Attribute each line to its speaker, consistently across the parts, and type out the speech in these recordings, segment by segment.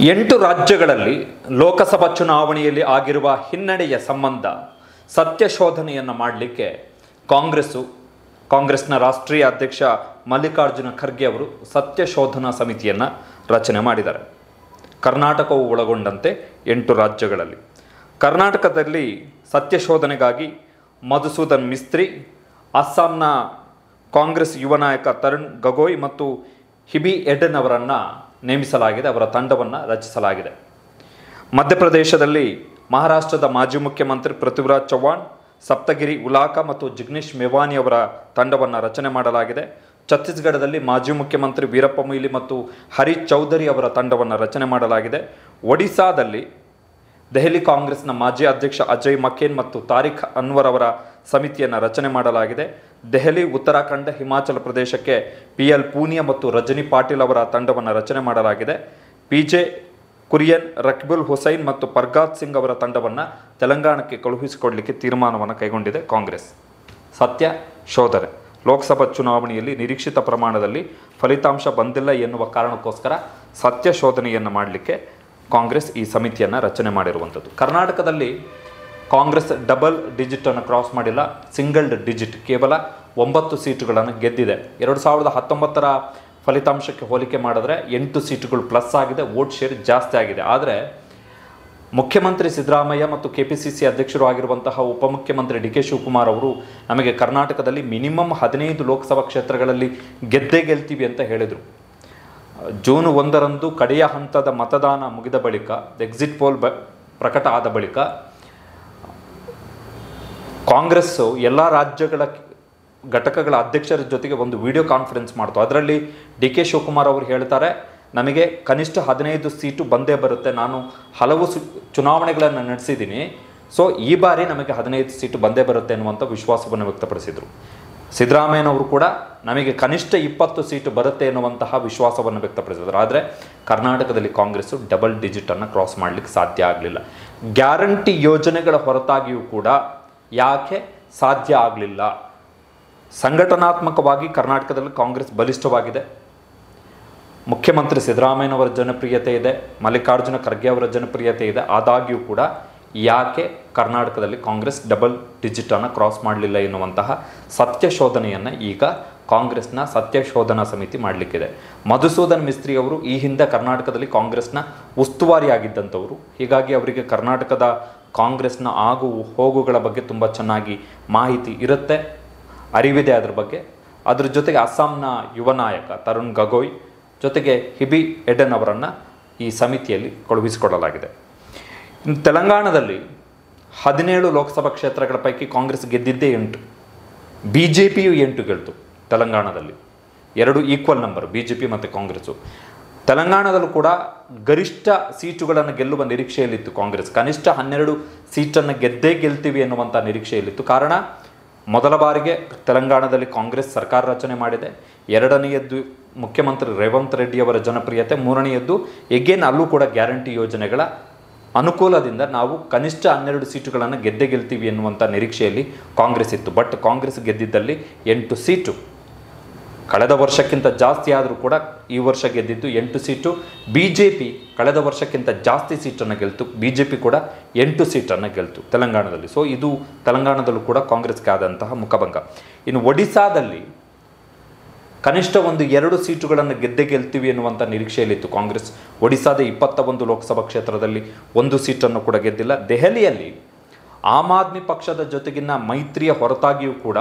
Speaker 1: 8 ರಾಜ್ಯಗಳಲ್ಲಿ ಲೋಕಸಭಾ ಚುನಾವಣೆಯಲ್ಲಿ ಆಗಿರುವ ಹಿನ್ನಡೆಯ ಸಂಬಂಧ ಸತ್ಯಶೋಧನೆಯನ್ನು ಮಾಡಲಿಕ್ಕೆ ಕಾಂಗ್ರೆಸ್ನ ರಾಷ್ಟ್ರೀಯ ಅಧ್ಯಕ್ಷ ಮಲ್ಲಿಕಾರ್ಜುನ ಖರ್ಗೆ ಅವರು ಸತ್ಯಶೋಧನಾ ಸಮಿತಿಯನ್ನು ರಚನೆ ಮಾಡಿದ್ದಾರೆ. ಕರ್ನಾಟಕವು ಒಳಗೊಂಡಂತೆ 8 ರಾಜ್ಯಗಳಲ್ಲಿ. ಕರ್ನಾಟಕದಲ್ಲಿ ಸತ್ಯಶೋಧನೆಗಾಗಿ ಮಧುಸೂದನ್ ಮಿಸ್ತ್ರಿ, ಅಸ್ಸಾಂನ ಕಾಂಗ್ರೆಸ್ ಯುವ ನಾಯಕ ತರುಣ್ ಗೊಗೊಯ್ ಮತ್ತು ಹಿಬಿ ಎಡೆನ್ ಅವರನ್ನು ನೇಮಿಸಲಾಗಿದೆ. ಅವರ ತಂಡವನ್ನು ರಚಿಸಲಾಗಿದೆ. ಮಧ್ಯಪ್ರದೇಶದಲ್ಲಿ ಮಹಾರಾಷ್ಟ್ರದ ಮಾಜಿ ಮುಖ್ಯಮಂತ್ರಿ ಪೃಥ್ವಿರಾಜ್ ಚವ್ಹಾಣ್, ಸಪ್ತಗಿರಿ ಉಲಾಕಾ ಮತ್ತು ಜಿಗ್ನೇಶ್ ಮೇವಾನಿ ಅವರ ತಂಡವನ್ನು ರಚನೆ ಮಾಡಲಾಗಿದೆ. ಛತ್ತೀಸ್ಗಢದಲ್ಲಿ ಮಾಜಿ ಮುಖ್ಯಮಂತ್ರಿ ವೀರಪ್ಪ ಮೊಯ್ಲಿ ಮತ್ತು ಹರೀಶ್ ಚೌಧರಿ ಅವರ ತಂಡವನ್ನು ರಚನೆ ಮಾಡಲಾಗಿದೆ. ಒಡಿಶಾದಲ್ಲಿ ದೆಹಲಿ ಕಾಂಗ್ರೆಸ್ನ ಮಾಜಿ ಅಧ್ಯಕ್ಷ ಅಜಯ್ ಮಕೇನ್ ಮತ್ತು ತಾರಿಖ್ ಅನ್ವರ್ ಅವರ ಸಮಿತಿಯನ್ನು ರಚನೆ ಮಾಡಲಾಗಿದೆ. ದೆಹಲಿ, ಉತ್ತರಾಖಂಡ, ಹಿಮಾಚಲ ಪ್ರದೇಶಕ್ಕೆ PL ಪೂನಿಯಾ ಮತ್ತು ರಜನಿ ಪಾಟೀಲ್ ಅವರ ತಂಡವನ್ನು ರಚನೆ ಮಾಡಲಾಗಿದೆ. PJ ಕುರಿಯನ್, ರಕಿಬುಲ್ ಹುಸೈನ್ ಮತ್ತು ಪರ್ಗಾತ್ ಸಿಂಗ್ ಅವರ ತಂಡವನ್ನು ತೆಲಂಗಾಣಕ್ಕೆ ಕಳುಹಿಸಿಕೊಡಲಿಕ್ಕೆ ತೀರ್ಮಾನವನ್ನು ಕೈಗೊಂಡಿದೆ ಕಾಂಗ್ರೆಸ್. ಸತ್ಯ ಶೋಧನೆ. ಲೋಕಸಭಾ ಚುನಾವಣೆಯಲ್ಲಿ ನಿರೀಕ್ಷಿತ ಪ್ರಮಾಣದಲ್ಲಿ ಫಲಿತಾಂಶ ಬಂದಿಲ್ಲ ಎನ್ನುವ ಕಾರಣಕ್ಕೋಸ್ಕರ ಸತ್ಯ ಶೋಧನೆಯನ್ನು ಮಾಡಲಿಕ್ಕೆ ಕಾಂಗ್ರೆಸ್ ಈ ಸಮಿತಿಯನ್ನು ರಚನೆ ಮಾಡಿರುವಂಥದ್ದು. ಕರ್ನಾಟಕದಲ್ಲಿ ಕಾಂಗ್ರೆಸ್ ಡಬಲ್ ಡಿಜಿಟನ್ನು ಕ್ರಾಸ್ ಮಾಡಿಲ್ಲ, ಸಿಂಗಲ್ ಡಿಜಿಟ್, ಕೇವಲ 9 ಸೀಟುಗಳನ್ನು ಗೆದ್ದಿದೆ. 2019ರ ಫಲಿತಾಂಶಕ್ಕೆ ಹೋಲಿಕೆ ಮಾಡಿದ್ರೆ 8 ಸೀಟುಗಳು ಪ್ಲಸ್ ಆಗಿದೆ, ವೋಟ್ ಶೇರ್ ಜಾಸ್ತಿ ಆಗಿದೆ. ಆದರೆ ಮುಖ್ಯಮಂತ್ರಿ ಸಿದ್ದರಾಮಯ್ಯ ಮತ್ತು KPCC ಅಧ್ಯಕ್ಷರು ಆಗಿರುವಂತಹ ಉಪಮುಖ್ಯಮಂತ್ರಿ DK ಶಿವಕುಮಾರ್ ಅವರು ನಮಗೆ ಕರ್ನಾಟಕದಲ್ಲಿ ಮಿನಿಮಮ್ 15 ಲೋಕಸಭಾ ಕ್ಷೇತ್ರಗಳಲ್ಲಿ ಗೆಲ್ತೀವಿ ಅಂತ ಹೇಳಿದರು. ಜೂನ್ 1ರಂದು ಕಡೆಯ ಹಂತದ ಮತದಾನ ಮುಗಿದ ಬಳಿಕ, ಎಕ್ಸಿಟ್ ಪೋಲ್ ಪ್ರಕಟ ಆದ ಬಳಿಕ ಕಾಂಗ್ರೆಸ್ಸು ಎಲ್ಲ ರಾಜ್ಯಗಳ ಘಟಕಗಳ ಅಧ್ಯಕ್ಷರ ಜೊತೆಗೆ ಒಂದು ವಿಡಿಯೋ ಕಾನ್ಫರೆನ್ಸ್ ಮಾಡ್ತು. ಅದರಲ್ಲಿ DK ಶಿವಕುಮಾರ್ ಅವರು ಹೇಳ್ತಾರೆ, ನಮಗೆ ಕನಿಷ್ಠ 15 ಸೀಟು ಬಂದೇ ಬರುತ್ತೆ, ನಾನು ಹಲವು ಚುನಾವಣೆಗಳನ್ನು ನಡೆಸಿದ್ದೀನಿ, ಸೊ ಈ ಬಾರಿ ನಮಗೆ 15 ಸೀಟು ಬಂದೇ ಬರುತ್ತೆ ಅನ್ನುವಂಥ ವಿಶ್ವಾಸವನ್ನು ವ್ಯಕ್ತಪಡಿಸಿದರು. ಸಿದ್ದರಾಮಯ್ಯನವರು ಕೂಡ ನಮಗೆ ಕನಿಷ್ಠ 20 ಸೀಟು ಬರುತ್ತೆ ಎನ್ನುವಂತಹ ವಿಶ್ವಾಸವನ್ನು ವ್ಯಕ್ತಪಡಿಸಿದರು. ಆದರೆ ಕರ್ನಾಟಕದಲ್ಲಿ ಕಾಂಗ್ರೆಸ್ಸು ಡಬಲ್ ಡಿಜಿಟನ್ನು ಕ್ರಾಸ್ ಮಾಡಲಿಕ್ಕೆ ಸಾಧ್ಯ ಆಗಲಿಲ್ಲ. ಗ್ಯಾರಂಟಿ ಯೋಜನೆಗಳ ಹೊರತಾಗಿಯೂ ಕೂಡ ಯಾಕೆ ಸಾಧ್ಯ ಆಗಲಿಲ್ಲ? ಸಂಘಟನಾತ್ಮಕವಾಗಿ ಕರ್ನಾಟಕದಲ್ಲಿ ಕಾಂಗ್ರೆಸ್ ಬಲಿಷ್ಠವಾಗಿದೆ. ಮುಖ್ಯಮಂತ್ರಿ ಸಿದ್ದರಾಮಯ್ಯನವರ ಜನಪ್ರಿಯತೆ ಇದೆ, ಮಲ್ಲಿಕಾರ್ಜುನ ಖರ್ಗೆ ಅವರ ಜನಪ್ರಿಯತೆ ಇದೆ. ಆದಾಗ್ಯೂ ಕೂಡ ಯಾಕೆ ಕರ್ನಾಟಕದಲ್ಲಿ ಕಾಂಗ್ರೆಸ್ ಡಬಲ್ ಡಿಜಿಟನ್ನು ಕ್ರಾಸ್ ಮಾಡಲಿಲ್ಲ ಎನ್ನುವಂತಹ ಸತ್ಯಶೋಧನೆಯನ್ನು ಈಗ ಕಾಂಗ್ರೆಸ್ನ ಸತ್ಯಶೋಧನಾ ಸಮಿತಿ ಮಾಡಲಿಕ್ಕಿದೆ. ಮಧುಸೂದನ್ ಮಿಸ್ತ್ರಿ ಅವರು ಈ ಹಿಂದೆ ಕರ್ನಾಟಕದಲ್ಲಿ ಕಾಂಗ್ರೆಸ್ನ ಉಸ್ತುವಾರಿಯಾಗಿದ್ದಂಥವರು. ಹೀಗಾಗಿ ಅವರಿಗೆ ಕರ್ನಾಟಕದ ಕಾಂಗ್ರೆಸ್ನ ಆಗು ಹೋಗುಗಳ ಬಗ್ಗೆ ತುಂಬ ಚೆನ್ನಾಗಿ ಮಾಹಿತಿ ಇರುತ್ತೆ, ಅರಿವಿದೆ ಅದರ ಬಗ್ಗೆ. ಅದ್ರ ಜೊತೆಗೆ ಅಸ್ಸಾಂನ ಯುವ ನಾಯಕ ತರುಣ್ ಗೊಗೊಯ್ ಜೊತೆಗೆ ಹಿಬಿ ಎಡೆನ್ ಅವರನ್ನು ಈ ಸಮಿತಿಯಲ್ಲಿ ಕಳುಹಿಸಿಕೊಡಲಾಗಿದೆ. ಇನ್ನು ತೆಲಂಗಾಣದಲ್ಲಿ 17 ಲೋಕಸಭಾ ಕ್ಷೇತ್ರಗಳ ಪೈಕಿ ಕಾಂಗ್ರೆಸ್ ಗೆದ್ದಿದ್ದೇ 8, BJPಯು 8 ಗೆಲ್ತು. ತೆಲಂಗಾಣದಲ್ಲಿ 2 ಈಕ್ವಲ್ ನಂಬರ್, BJP ಮತ್ತು ಕಾಂಗ್ರೆಸ್ಸು. ತೆಲಂಗಾಣದಲ್ಲೂ ಕೂಡ ಗರಿಷ್ಠ ಸೀಟುಗಳನ್ನು ಗೆಲ್ಲುವ ನಿರೀಕ್ಷೆಯಲ್ಲಿತ್ತು ಕಾಂಗ್ರೆಸ್. ಕನಿಷ್ಠ 12 ಸೀಟನ್ನು ಗೆಲ್ತೀವಿ ಎನ್ನುವಂಥ ನಿರೀಕ್ಷೆಯಲ್ಲಿತ್ತು. ಕಾರಣ, ಮೊದಲ ಬಾರಿಗೆ ತೆಲಂಗಾಣದಲ್ಲಿ ಕಾಂಗ್ರೆಸ್ ಸರ್ಕಾರ ರಚನೆ ಮಾಡಿದೆ. ಎರಡನೆಯದ್ದು ಮುಖ್ಯಮಂತ್ರಿ ರೇವಂತ್ ರೆಡ್ಡಿ ಅವರ ಜನಪ್ರಿಯತೆ. ಮೂರನೆಯದ್ದು ಎಗೇನ್ ಅಲ್ಲೂ ಕೂಡ ಗ್ಯಾರಂಟಿ ಯೋಜನೆಗಳ ಅನುಕೂಲದಿಂದ ನಾವು ಕನಿಷ್ಠ 12 ಸೀಟುಗಳನ್ನು ಗೆಲ್ತೀವಿ ಎನ್ನುವಂಥ ನಿರೀಕ್ಷೆಯಲ್ಲಿ ಕಾಂಗ್ರೆಸ್ ಇತ್ತು. ಬಟ್ ಕಾಂಗ್ರೆಸ್ ಗೆದ್ದಿದ್ದಲ್ಲಿ 8 ಸೀಟು. ಕಳೆದ ವರ್ಷಕ್ಕಿಂತ ಜಾಸ್ತಿ ಆದರೂ ಕೂಡ ಈ ವರ್ಷ ಗೆದ್ದಿದ್ದು 8 ಸೀಟು. BJP ಕಳೆದ ವರ್ಷಕ್ಕಿಂತ ಜಾಸ್ತಿ ಸೀಟನ್ನು ಗೆಲ್ತು. BJP ಕೂಡ 8 ಸೀಟನ್ನು ಗೆಲ್ತು ತೆಲಂಗಾಣದಲ್ಲಿ. ಸೊ ಇದು ತೆಲಂಗಾಣದಲ್ಲೂ ಕೂಡ ಕಾಂಗ್ರೆಸ್ಗೆ ಆದಂತಹ ಮುಖಭಂಗ. ಇನ್ನು ಒಡಿಶಾದಲ್ಲಿ ಕನಿಷ್ಠ 2 ಸೀಟುಗಳನ್ನು ಗೆಲ್ತೀವಿ ಎನ್ನುವಂಥ ನಿರೀಕ್ಷೆಯಲ್ಲಿತ್ತು ಕಾಂಗ್ರೆಸ್. ಒಡಿಶಾದ 21 ಲೋಕಸಭಾ ಕ್ಷೇತ್ರದಲ್ಲಿ 1 ಸೀಟನ್ನು ಕೂಡ ಗೆದ್ದಿಲ್ಲ. ದೆಹಲಿಯಲ್ಲಿ ಆಮ್ ಆದ್ಮಿ ಪಕ್ಷದ ಜೊತೆಗಿನ ಮೈತ್ರಿಯ ಹೊರತಾಗಿಯೂ ಕೂಡ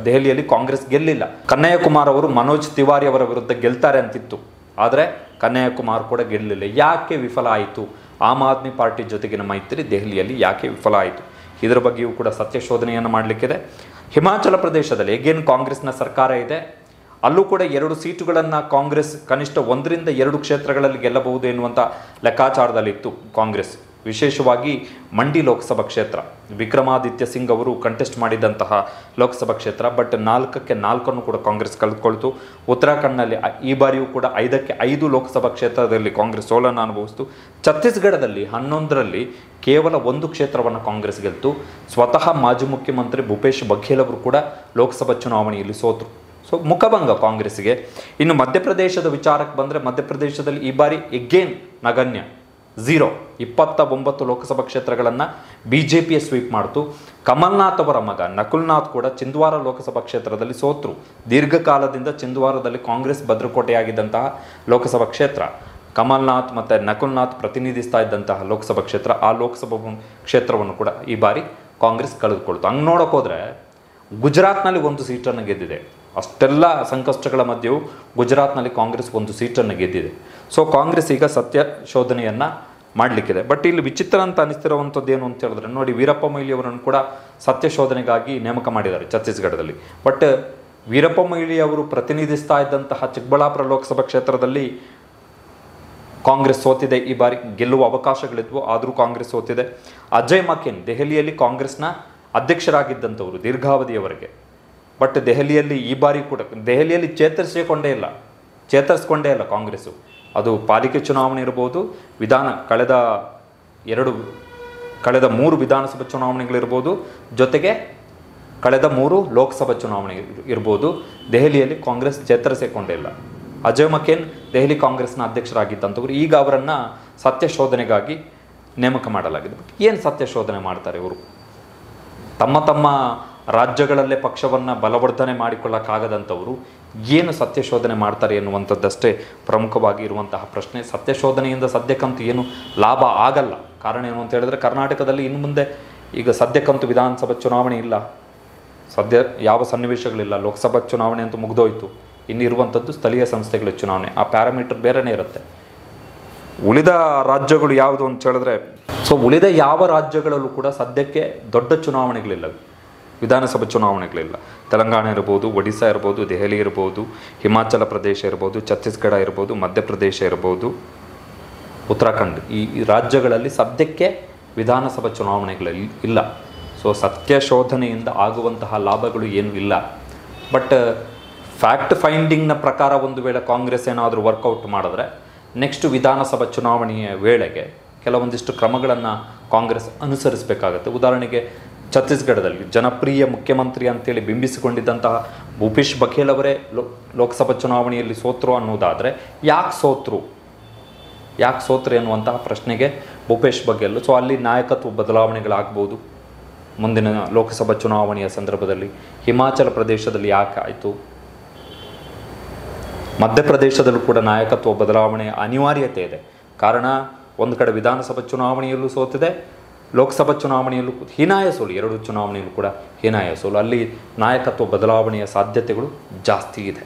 Speaker 1: ದೆಹಲಿಯಲ್ಲಿ ಕಾಂಗ್ರೆಸ್ ಗೆಲ್ಲಿಲ್ಲ. ಕನ್ಹಯ್ಯಕುಮಾರ್ ಅವರು ಮನೋಜ್ ತಿವಾರಿ ಅವರ ವಿರುದ್ಧ ಗೆಲ್ತಾರೆ ಅಂತಿತ್ತು. ಆದರೆ ಕನ್ಹಯ್ಯಕುಮಾರ್ ಕೂಡ ಗೆಲ್ಲಲಿಲ್ಲ. ಯಾಕೆ ವಿಫಲ ಆಯಿತು? ಆಮ್ ಆದ್ಮಿ ಪಾರ್ಟಿ ಜೊತೆಗಿನ ಮೈತ್ರಿ ದೆಹಲಿಯಲ್ಲಿ ಯಾಕೆ ವಿಫಲ ಆಯಿತು? ಇದರ ಬಗ್ಗೆಯೂ ಕೂಡ ಸತ್ಯಶೋಧನೆಯನ್ನು ಮಾಡಲಿಕ್ಕಿದೆ. ಹಿಮಾಚಲ ಪ್ರದೇಶದಲ್ಲಿ ಎಗೇನ್ ಕಾಂಗ್ರೆಸ್ನ ಸರ್ಕಾರ ಇದೆ. ಅಲ್ಲೂ ಕೂಡ 2 ಸೀಟುಗಳನ್ನು ಕಾಂಗ್ರೆಸ್ ಕನಿಷ್ಠ 1ರಿಂದ 2 ಕ್ಷೇತ್ರಗಳಲ್ಲಿ ಗೆಲ್ಲಬಹುದು ಎನ್ನುವಂಥ ಲೆಕ್ಕಾಚಾರದಲ್ಲಿತ್ತು ಕಾಂಗ್ರೆಸ್. ವಿಶೇಷವಾಗಿ ಮಂಡಿ ಲೋಕಸಭಾ ಕ್ಷೇತ್ರ, ವಿಕ್ರಮಾದಿತ್ಯ ಸಿಂಗ್ ಅವರು ಕಂಟೆಸ್ಟ್ ಮಾಡಿದಂತಹ ಲೋಕಸಭಾ ಕ್ಷೇತ್ರ. ಬಟ್ 4ಕ್ಕೆ 4 ಕೂಡ ಕಾಂಗ್ರೆಸ್ ಕಳೆದುಕೊಳ್ತು. ಉತ್ತರಾಖಂಡ್ನಲ್ಲಿ ಈ ಬಾರಿಯೂ ಕೂಡ 5ಕ್ಕೆ 5 ಲೋಕಸಭಾ ಕ್ಷೇತ್ರದಲ್ಲಿ ಕಾಂಗ್ರೆಸ್ ಸೋಲನ್ನು ಅನುಭವಿಸಿತು. ಛತ್ತೀಸ್ಗಢದಲ್ಲಿ 11ರಲ್ಲಿ ಕೇವಲ 1 ಕ್ಷೇತ್ರವನ್ನು ಕಾಂಗ್ರೆಸ್ ಗೆಲ್ತು. ಸ್ವತಃ ಮಾಜಿ ಮುಖ್ಯಮಂತ್ರಿ ಭೂಪೇಶ್ ಬಘೇಲ್ ಅವರು ಕೂಡ ಲೋಕಸಭಾ ಚುನಾವಣೆಯಲ್ಲಿ ಸೋತರು. ಸೊ ಮುಖಭಂಗ ಕಾಂಗ್ರೆಸ್ಸಿಗೆ. ಇನ್ನು ಮಧ್ಯಪ್ರದೇಶದ ವಿಚಾರಕ್ಕೆ ಬಂದರೆ ಮಧ್ಯಪ್ರದೇಶದಲ್ಲಿ ಈ ಬಾರಿ ಎಗೇನ್ ನಗಣ್ಯ 0. 29 ಲೋಕಸಭಾ ಕ್ಷೇತ್ರಗಳನ್ನು BJP ಸ್ವೀಪ್ ಮಾಡಿತು. ಕಮಲ್ನಾಥ್ ಅವರ ಮಗ ನಕುಲ್ನಾಥ್ ಕೂಡ ಚಿಂದ್ವಾರ ಲೋಕಸಭಾ ಕ್ಷೇತ್ರದಲ್ಲಿ ಸೋತರು. ದೀರ್ಘಕಾಲದಿಂದ ಚಿಂದ್ವಾರದಲ್ಲಿ ಕಾಂಗ್ರೆಸ್ ಭದ್ರಕೋಟೆಯಾಗಿದ್ದಂತಹ ಲೋಕಸಭಾ ಕ್ಷೇತ್ರ, ಕಮಲ್ನಾಥ್ ಮತ್ತು ನಕುಲ್ನಾಥ್ ಪ್ರತಿನಿಧಿಸ್ತಾ ಇದ್ದಂತಹ ಲೋಕಸಭಾ ಕ್ಷೇತ್ರ, ಆ ಲೋಕಸಭಾ ಕ್ಷೇತ್ರವನ್ನು ಕೂಡ ಈ ಬಾರಿ ಕಾಂಗ್ರೆಸ್ ಕಳೆದುಕೊಳ್ತು. ಹಂಗೆ ನೋಡೋಕೆ ಹೋದರೆ ಗುಜರಾತ್ನಲ್ಲಿ 1 ಸೀಟನ್ನು ಗೆದ್ದಿದೆ. ಅಷ್ಟೆಲ್ಲ ಸಂಕಷ್ಟಗಳ ಮಧ್ಯೆಯೂ ಗುಜರಾತ್ನಲ್ಲಿ ಕಾಂಗ್ರೆಸ್ 1 ಸೀಟನ್ನು ಗೆದ್ದಿದೆ. ಸೊ ಕಾಂಗ್ರೆಸ್ ಈಗ ಸತ್ಯ ಶೋಧನೆಯನ್ನು ಮಾಡಲಿಕ್ಕಿದೆ. ಬಟ್ ಇಲ್ಲಿ ವಿಚಿತ್ರ ಅಂತ ಅನಿಸ್ತಿರುವಂಥದ್ದು ಏನು ಅಂತ ಹೇಳಿದ್ರೆ, ನೋಡಿ, ವೀರಪ್ಪ ಮೊಯ್ಲಿ ಅವರನ್ನು ಕೂಡ ಸತ್ಯ ಶೋಧನೆಗಾಗಿ ನೇಮಕ ಮಾಡಿದ್ದಾರೆ ಛತ್ತೀಸ್ಗಢದಲ್ಲಿ. ಬಟ್ ವೀರಪ್ಪ ಮೊಯ್ಲಿ ಅವರು ಪ್ರತಿನಿಧಿಸ್ತಾ ಇದ್ದಂತಹ ಚಿಕ್ಕಬಳ್ಳಾಪುರ ಲೋಕಸಭಾ ಕ್ಷೇತ್ರದಲ್ಲಿ ಕಾಂಗ್ರೆಸ್ ಸೋತಿದೆ. ಈ ಬಾರಿ ಗೆಲ್ಲುವ ಅವಕಾಶಗಳಿದ್ವು, ಆದರೂ ಕಾಂಗ್ರೆಸ್ ಸೋತಿದೆ. ಅಜಯ್ ಮಕೇನ್ ದೆಹಲಿಯಲ್ಲಿ ಕಾಂಗ್ರೆಸ್ನ ಅಧ್ಯಕ್ಷರಾಗಿದ್ದಂಥವರು ದೀರ್ಘಾವಧಿಯವರೆಗೆ. ಬಟ್ ದೆಹಲಿಯಲ್ಲಿ ಈ ಬಾರಿ ಕೂಡ ದೆಹಲಿಯಲ್ಲಿ ಚೇತರಿಸಿಕೊಂಡೇ ಇಲ್ಲ ಕಾಂಗ್ರೆಸ್ಸು. ಅದು ಪಾಲಿಕೆ ಚುನಾವಣೆ ಇರ್ಬೋದು, ಕಳೆದ 3 ವಿಧಾನಸಭಾ ಚುನಾವಣೆಗಳಿರ್ಬೋದು, ಜೊತೆಗೆ ಕಳೆದ 3 ಲೋಕಸಭಾ ಚುನಾವಣೆ ಇರ್ಬೋದು, ದೆಹಲಿಯಲ್ಲಿ ಕಾಂಗ್ರೆಸ್ ಚೇತರಿಸಿಕೊಂಡೇ ಇಲ್ಲ. ಅಜಯ್ ಮಕೇನ್ ದೆಹಲಿ ಕಾಂಗ್ರೆಸ್ನ ಅಧ್ಯಕ್ಷರಾಗಿದ್ದಂಥವ್ರು. ಈಗ ಅವರನ್ನು ಸತ್ಯ ಶೋಧನೆಗಾಗಿ ನೇಮಕ ಮಾಡಲಾಗಿದೆ. ಏನು ಸತ್ಯ ಶೋಧನೆ ಮಾಡ್ತಾರೆ ಇವರು? ತಮ್ಮ ರಾಜ್ಯಗಳಲ್ಲೇ ಪಕ್ಷವನ್ನು ಬಲವರ್ಧನೆ ಮಾಡಿಕೊಳ್ಳಕ್ಕಾಗದಂಥವರು ಏನು ಸತ್ಯ ಶೋಧನೆ ಮಾಡ್ತಾರೆ ಎನ್ನುವಂಥದ್ದಷ್ಟೇ ಪ್ರಮುಖವಾಗಿ ಇರುವಂತಹ ಪ್ರಶ್ನೆ. ಸತ್ಯ ಶೋಧನೆಯಿಂದ ಸದ್ಯಕ್ಕಂತೂ ಏನು ಲಾಭ ಆಗಲ್ಲ. ಕಾರಣ ಏನು ಅಂತ ಹೇಳಿದ್ರೆ, ಕರ್ನಾಟಕದಲ್ಲಿ ಇನ್ನು ಮುಂದೆ ಈಗ ಸದ್ಯಕ್ಕಂತೂ ವಿಧಾನಸಭಾ ಚುನಾವಣೆ ಇಲ್ಲ, ಸದ್ಯ ಯಾವ ಸನ್ನಿವೇಶಗಳಿಲ್ಲ. ಲೋಕಸಭಾ ಚುನಾವಣೆ ಅಂತೂ ಮುಗಿದೋಯ್ತು. ಇನ್ನಿರುವಂಥದ್ದು ಸ್ಥಳೀಯ ಸಂಸ್ಥೆಗಳ ಚುನಾವಣೆ. ಆ ಪ್ಯಾರಾಮೀಟರ್ ಬೇರೆಯೇ ಇರುತ್ತೆ. ಉಳಿದ ರಾಜ್ಯಗಳು ಯಾವುದು ಅಂತ ಹೇಳಿದ್ರೆ, ಉಳಿದ ಯಾವ ರಾಜ್ಯಗಳಲ್ಲೂ ಕೂಡ ಸದ್ಯಕ್ಕೆ ದೊಡ್ಡ ಚುನಾವಣೆಗಳಿಲ್ಲ, ವಿಧಾನಸಭಾ ಚುನಾವಣೆಗಳಿಲ್ಲ. ತೆಲಂಗಾಣ ಇರ್ಬೋದು, ಒಡಿಶಾ ಇರ್ಬೋದು, ದೆಹಲಿ ಇರ್ಬೋದು, ಹಿಮಾಚಲ ಪ್ರದೇಶ ಇರ್ಬೋದು, ಛತ್ತೀಸ್ಗಢ ಇರ್ಬೋದು, ಮಧ್ಯಪ್ರದೇಶ ಇರ್ಬೋದು, ಉತ್ತರಾಖಂಡ್, ಈ ರಾಜ್ಯಗಳಲ್ಲಿ ಸದ್ಯಕ್ಕೆ ವಿಧಾನಸಭಾ ಚುನಾವಣೆಗಳಲ್ಲಿ ಇಲ್ಲ. ಸೊ ಸತ್ಯ ಶೋಧನೆಯಿಂದ ಆಗುವಂತಹ ಲಾಭಗಳು ಏನೂ ಇಲ್ಲ. ಬಟ್ ಫ್ಯಾಕ್ಟ್ ಫೈಂಡಿಂಗ್ನ ಪ್ರಕಾರ ಒಂದು ವೇಳೆ ಕಾಂಗ್ರೆಸ್ ಏನಾದರೂ ವರ್ಕೌಟ್ ಮಾಡಿದ್ರೆ ನೆಕ್ಸ್ಟ್ ವಿಧಾನಸಭಾ ಚುನಾವಣೆಯ ವೇಳೆಗೆ ಕೆಲವೊಂದಿಷ್ಟು ಕ್ರಮಗಳನ್ನು ಕಾಂಗ್ರೆಸ್ ಅನುಸರಿಸಬೇಕಾಗತ್ತೆ. ಉದಾಹರಣೆಗೆ ಛತ್ತೀಸ್ಗಢದಲ್ಲಿ ಜನಪ್ರಿಯ ಮುಖ್ಯಮಂತ್ರಿ ಅಂತೇಳಿ ಬಿಂಬಿಸಿಕೊಂಡಿದ್ದಂತಹ ಭೂಪೇಶ್ ಬಘೇಲ್ ಅವರೇ ಲೋಕಸಭಾ ಚುನಾವಣೆಯಲ್ಲಿ ಸೋತರು ಅನ್ನೋದಾದರೆ ಯಾಕೆ ಸೋತರು ಎನ್ನುವಂತಹ ಪ್ರಶ್ನೆಗೆ ಭೂಪೇಶ್ ಬಘೇಲ್. ಸೊ ಅಲ್ಲಿ ನಾಯಕತ್ವ ಬದಲಾವಣೆಗಳಾಗ್ಬೋದು ಮುಂದಿನ ಲೋಕಸಭಾ ಚುನಾವಣೆಯ ಸಂದರ್ಭದಲ್ಲಿ. ಹಿಮಾಚಲ ಪ್ರದೇಶದಲ್ಲಿ ಯಾಕೆ ಆಯಿತು? ಮಧ್ಯಪ್ರದೇಶದಲ್ಲೂ ಕೂಡ ನಾಯಕತ್ವ ಬದಲಾವಣೆ ಅನಿವಾರ್ಯತೆ ಇದೆ. ಕಾರಣ, ಒಂದು ಕಡೆ ವಿಧಾನಸಭಾ ಚುನಾವಣೆಯಲ್ಲೂ ಸೋತಿದೆ, ಲೋಕಸಭಾ ಚುನಾವಣೆಯಲ್ಲೂ ಹೀನಾಯ ಸೋಲು, 2 ಚುನಾವಣೆಯಲ್ಲೂ ಕೂಡ ಹೀನಾಯ ಸೋಲು. ಅಲ್ಲಿ ನಾಯಕತ್ವ ಬದಲಾವಣೆಯ ಸಾಧ್ಯತೆಗಳು ಜಾಸ್ತಿ ಇದೆ.